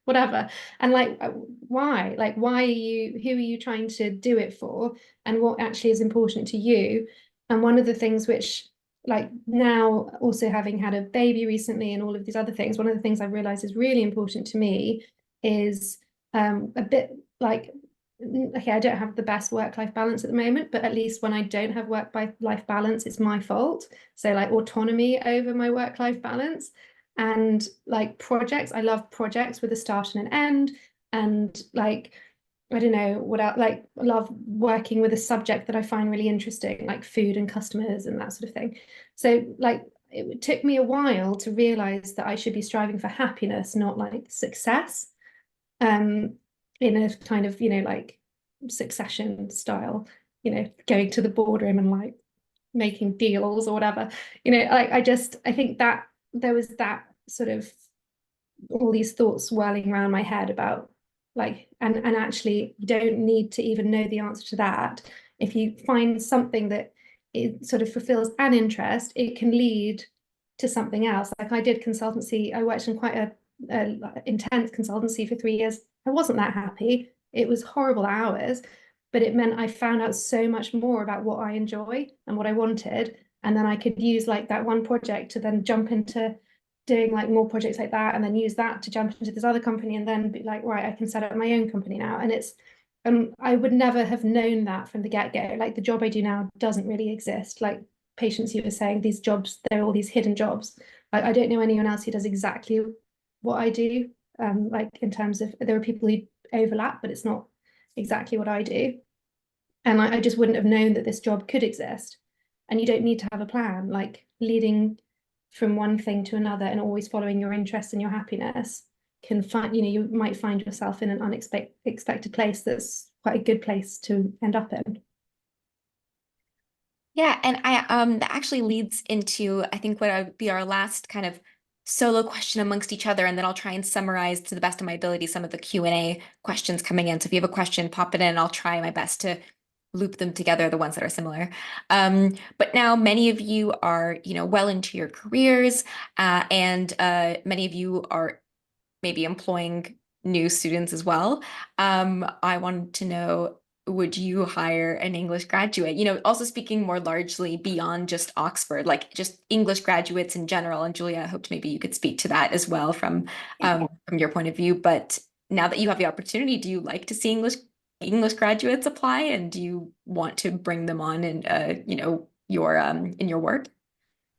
whatever? And like, why? Like, who are you trying to do it for? And what actually is important to you? And one of the things which, like, now also having had a baby recently and all of these other things, one of the things I've realized is really important to me is a bit like, okay, I don't have the best work-life balance at the moment, but at least when I don't have work-life balance, it's my fault. So like autonomy over my work-life balance. And like projects, I love projects with a start and an end. And like I don't know what I like, love working with a subject that I find really interesting, like food and customers and that sort of thing. So like it took me a while to realize that I should be striving for happiness, not like success. In a kind of, like Succession style, going to the boardroom and like making deals or whatever. I think that there was that sort of all these thoughts swirling around my head about like, and actually you don't need to even know the answer to that. If you find something that it sort of fulfills an interest, it can lead to something else. Like I did consultancy, I worked in quite a intense consultancy for 3 years. I wasn't that happy. It was horrible hours, but it meant I found out so much more about what I enjoy and what I wanted. And then I could use like that one project to then jump into doing like more projects like that, and then use that to jump into this other company, and then be like, right, I can set up my own company now. And it's I would never have known that from the get-go. Like the job I do now doesn't really exist. Like Patience, you were saying, these jobs, there are all these hidden jobs. I don't know anyone else who does exactly what I do. Like in terms of, there are people who overlap, but it's not exactly what I do. And I just wouldn't have known that this job could exist. And you don't need to have a plan. Like leading from one thing to another and always following your interests and your happiness can find, you might find yourself in an unexpected place that's quite a good place to end up in. Yeah, and that actually leads into, I think, what would be our last kind of solo question amongst each other, and then I'll try and summarize to the best of my ability some of the Q&A questions coming in. So if you have a question, pop it in. I'll try my best to loop them together, the ones that are similar. But now many of you are, well into your careers, and many of you are maybe employing new students as well. I wanted to know, would you hire an English graduate? Also speaking more largely beyond just Oxford, like just English graduates in general. And Julia, I hoped maybe you could speak to that as well from your point of view. But now that you have the opportunity, do you like to see English graduates apply, and do you want to bring them on in your in your work?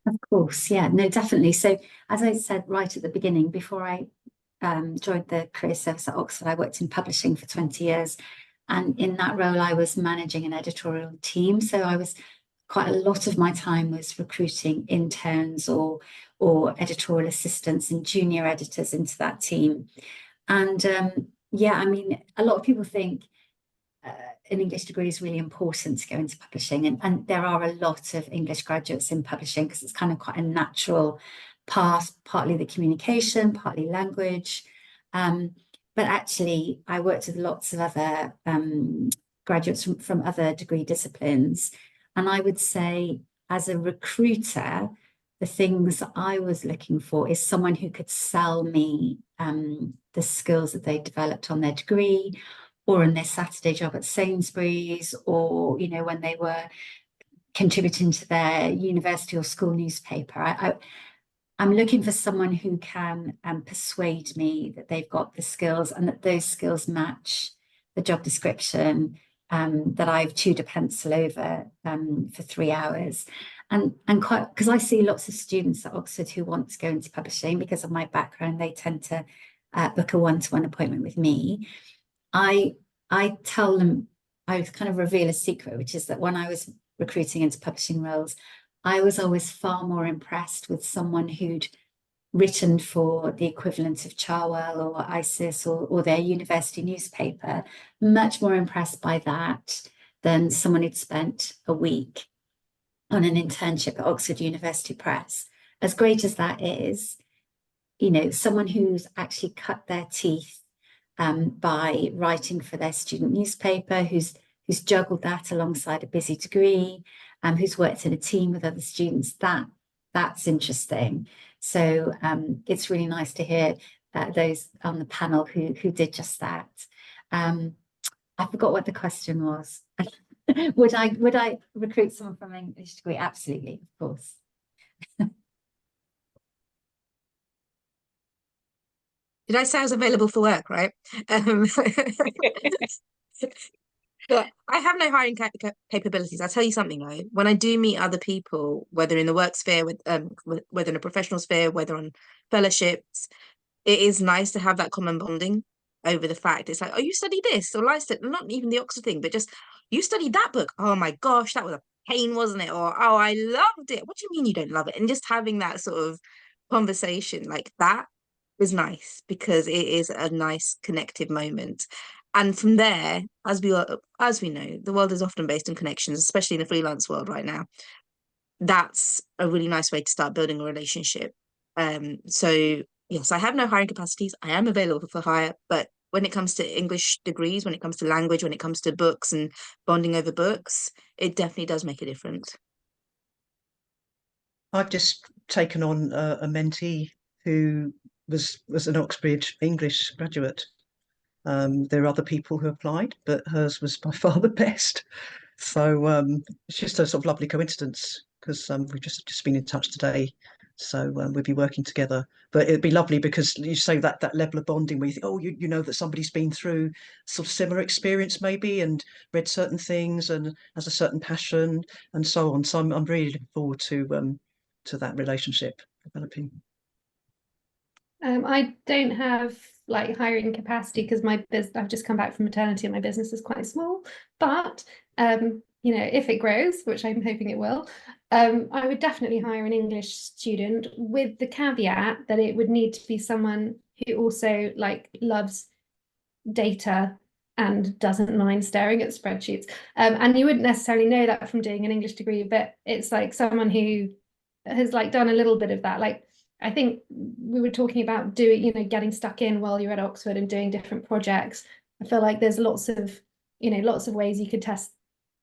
Of course, yeah, no, definitely. So as I said right at the beginning, before I joined the career service at Oxford, I worked in publishing for 20 years. And in that role, I was managing an editorial team. So I was quite a lot of my time was recruiting interns or editorial assistants and junior editors into that team. And yeah, I mean, a lot of people think an English degree is really important to go into publishing. And there are a lot of English graduates in publishing because it's kind of quite a natural path, partly the communication, partly language. But actually, I worked with lots of other graduates from other degree disciplines. And I would say, as a recruiter, the things I was looking for is someone who could sell me the skills that they developed on their degree, or in their Saturday job at Sainsbury's, or when they were contributing to their university or school newspaper. I'm looking for someone who can persuade me that they've got the skills and that those skills match the job description that I've chewed a pencil over for 3 hours. And quite, because I see lots of students at Oxford who want to go into publishing because of my background, they tend to book a one-to-one appointment with me. I tell them, I kind of reveal a secret, which is that when I was recruiting into publishing roles, I was always far more impressed with someone who'd written for the equivalent of Charwell or ISIS or their university newspaper, much more impressed by that than someone who'd spent a week on an internship at Oxford University Press. As great as that is, someone who's actually cut their teeth by writing for their student newspaper, who's juggled that alongside a busy degree, who's worked in a team with other students, that's interesting. So it's really nice to hear those on the panel who did just that. I forgot what the question was. Would I recruit someone from an English degree? Absolutely, of course. Did I say I was available for work, right? But I have no hiring capabilities. I'll tell you something though. When I do meet other people, whether in the work sphere, whether in a professional sphere, whether on fellowships, it is nice to have that common bonding. over the fact. It's like, oh, you studied this, or I studied, not even the Oxford thing, but just you studied that book. Oh my gosh, that was a pain, wasn't it? Or oh, I loved it. What do you mean you don't love it? And just having that sort of conversation like that is nice, because it is a nice connective moment. And from there, as we know, the world is often based on connections, especially in the freelance world right now. That's a really nice way to start building a relationship. So yes, I have no hiring capacities. I am available for hire, but when it comes to English degrees, when it comes to language, when it comes to books and bonding over books, it definitely does make a difference. I've just taken on a mentee who was an Oxbridge English graduate. There are other people who applied, but hers was by far the best. So it's just a sort of lovely coincidence, because we've just been in touch today. So we'll be working together. But it'd be lovely, because you say that level of bonding where you think, oh, you know that somebody's been through sort of similar experience maybe, and read certain things and has a certain passion and so on. So I'm really looking forward to that relationship developing. I don't have like hiring capacity because I've just come back from maternity and my business is quite small. But you know, if it grows, which I'm hoping it will, I would definitely hire an English student, with the caveat that it would need to be someone who also like loves data and doesn't mind staring at spreadsheets. And you wouldn't necessarily know that from doing an English degree, but it's like someone who has like done a little bit of that. Like, I think we were talking about doing, you know, getting stuck in while you're at Oxford and doing different projects. I feel like there's lots of ways you could test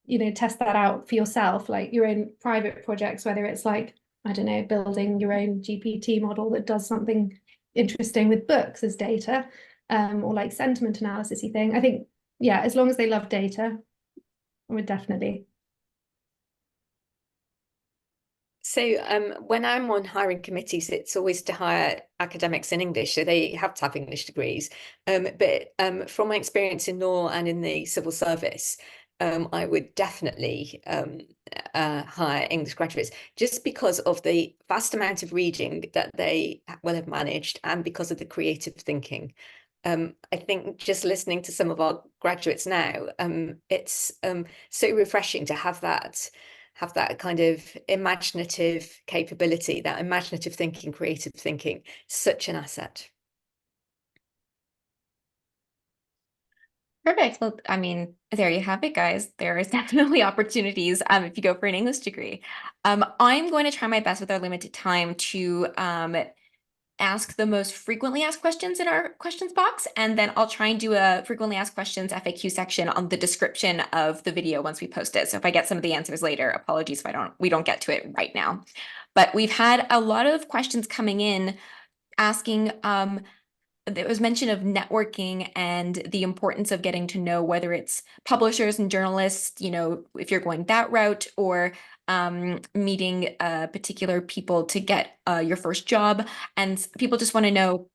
that out for yourself, like your own private projects, whether it's like, I don't know, building your own GPT model that does something interesting with books as data, or like sentiment analysis-y thing. I think, yeah, as long as they love data, I would definitely. So when I'm on hiring committees, it's always to hire academics in English, so they have to have English degrees. But from my experience in law and in the civil service, I would definitely hire English graduates, just because of the vast amount of reading that they will have managed, and because of the creative thinking. I think just listening to some of our graduates now, it's so refreshing to have that kind of imaginative capability, that imaginative thinking, creative thinking, such an asset. Perfect. Well, I mean, there you have it, guys. There is definitely opportunities if you go for an English degree. I'm going to try my best with our limited time to ask the most frequently asked questions in our questions box, and then I'll try and do a frequently asked questions FAQ section on the description of the video once we post it. So if I get some of the answers later, apologies if we don't get to it right now. But we've had a lot of questions coming in asking, there was mention of networking and the importance of getting to know whether it's publishers and journalists, you know, if you're going that route, or meeting particular people to get your first job. And people just want to know,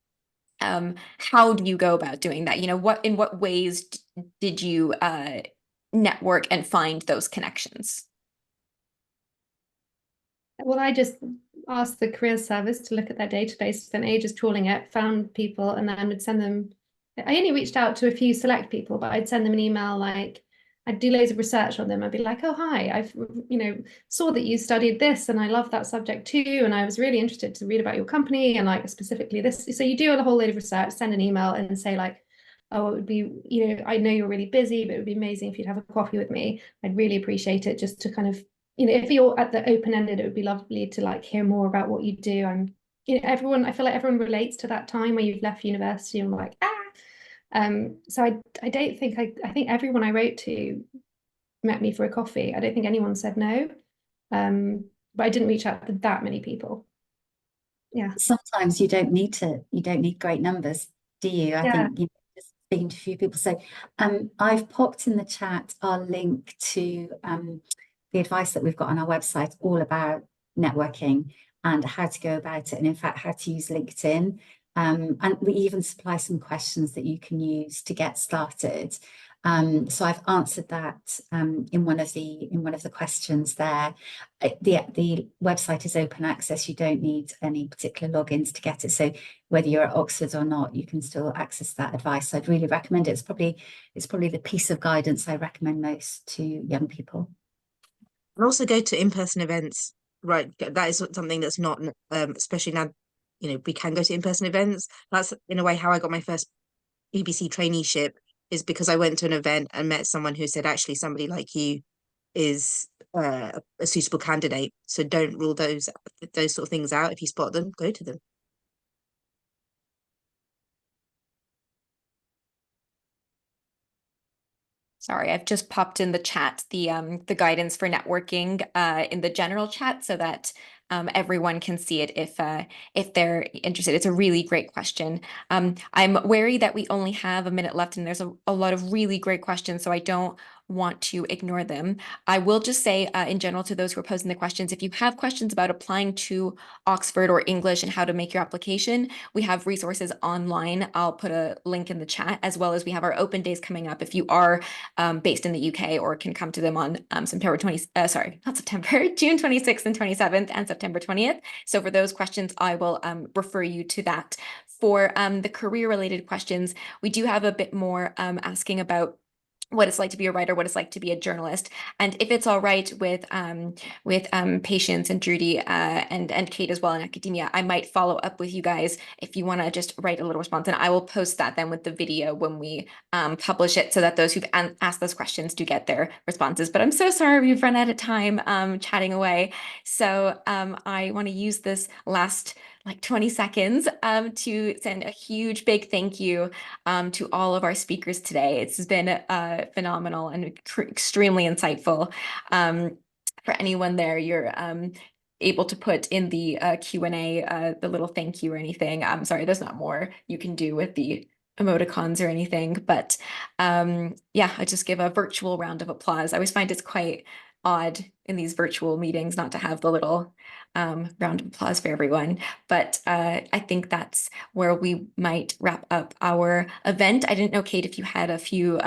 how do you go about doing that? You know, in what ways did you network and find those connections? Well, I just asked the careers service to look at their database, spent ages trawling it, found people, and then would send them. I only reached out to a few select people, but I'd send them an email, like I'd do loads of research on them. I'd be like, oh, hi, I've, saw that you studied this and I love that subject too. And I was really interested to read about your company and like specifically this. So you do a whole load of research, send an email and say like, oh, it would be, I know you're really busy, but it would be amazing if you'd have a coffee with me. I'd really appreciate it, just to kind of, if you're at the open-ended, it would be lovely to like hear more about what you do. I feel like everyone relates to that time where you've left university and like, so I don't think, I think everyone I wrote to met me for a coffee. I don't think anyone said no. But I didn't reach out to that many people. Yeah. Sometimes you don't need great numbers, do you? I think just speaking to a few people. So I've popped in the chat our link to the advice that we've got on our website, all about networking and how to go about it, and in fact how to use LinkedIn. And we even supply some questions that you can use to get started. So I've answered that in one of the questions there. The website is open access. You don't need any particular logins to get it. So whether you're at Oxford or not, you can still access that advice. So I'd really recommend it. It's probably the piece of guidance I recommend most to young people. And also go to in-person events, right? That is something that's not, especially now, we can go to in-person events. That's in a way how I got my first BBC traineeship, is because I went to an event and met someone who said, actually, somebody like you is a suitable candidate. So don't rule those sort of things out. If you spot them, go to them. Sorry, I've just popped in the chat the guidance for networking in the general chat so that everyone can see it if they're interested. It's a really great question. I'm wary that we only have a minute left and there's a lot of really great questions, so I don't want to ignore them. I will just say in general to those who are posing the questions, if you have questions about applying to Oxford or English and how to make your application, we have resources online. I'll put a link in the chat, as well as we have our open days coming up. If you are based in the UK or can come to them on June 26th and 27th and September 20th. So for those questions, I will refer you to that. For the career related questions, we do have a bit more asking about what it's like to be a writer, what it's like to be a journalist. And if it's all right with Patience and Dhruti and Kate as well in academia, I might follow up with you guys if you want to just write a little response, and I will post that then with the video when we publish it, so that those who've asked those questions do get their responses. But I'm so sorry we've run out of time chatting away. So I want to use this last like 20 seconds to send a huge big thank you to all of our speakers today. It's been phenomenal and extremely insightful. For anyone there, you're able to put in the Q&A the little thank you or anything. I'm sorry, there's not more you can do with the emoticons or anything, but yeah, I just give a virtual round of applause. I always find it's quite odd in these virtual meetings not to have the little round of applause for everyone. But I think that's where we might wrap up our event. I didn't know, Kate, if you had a few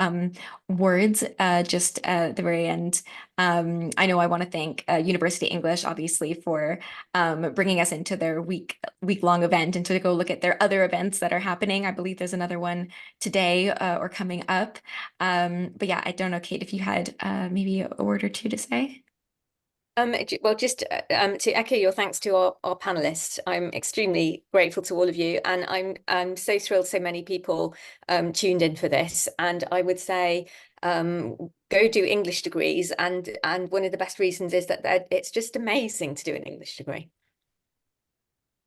words just at the very end. I know I want to thank University English, obviously, for bringing us into their week-long event and to go look at their other events that are happening. I believe there's another one today or coming up. But yeah, I don't know, Kate, if you had maybe a word or two to say. Well, just to echo your thanks to our panelists, I'm extremely grateful to all of you, and I'm so thrilled so many people tuned in for this. And I would say go do English degrees, and one of the best reasons is that it's just amazing to do an English degree.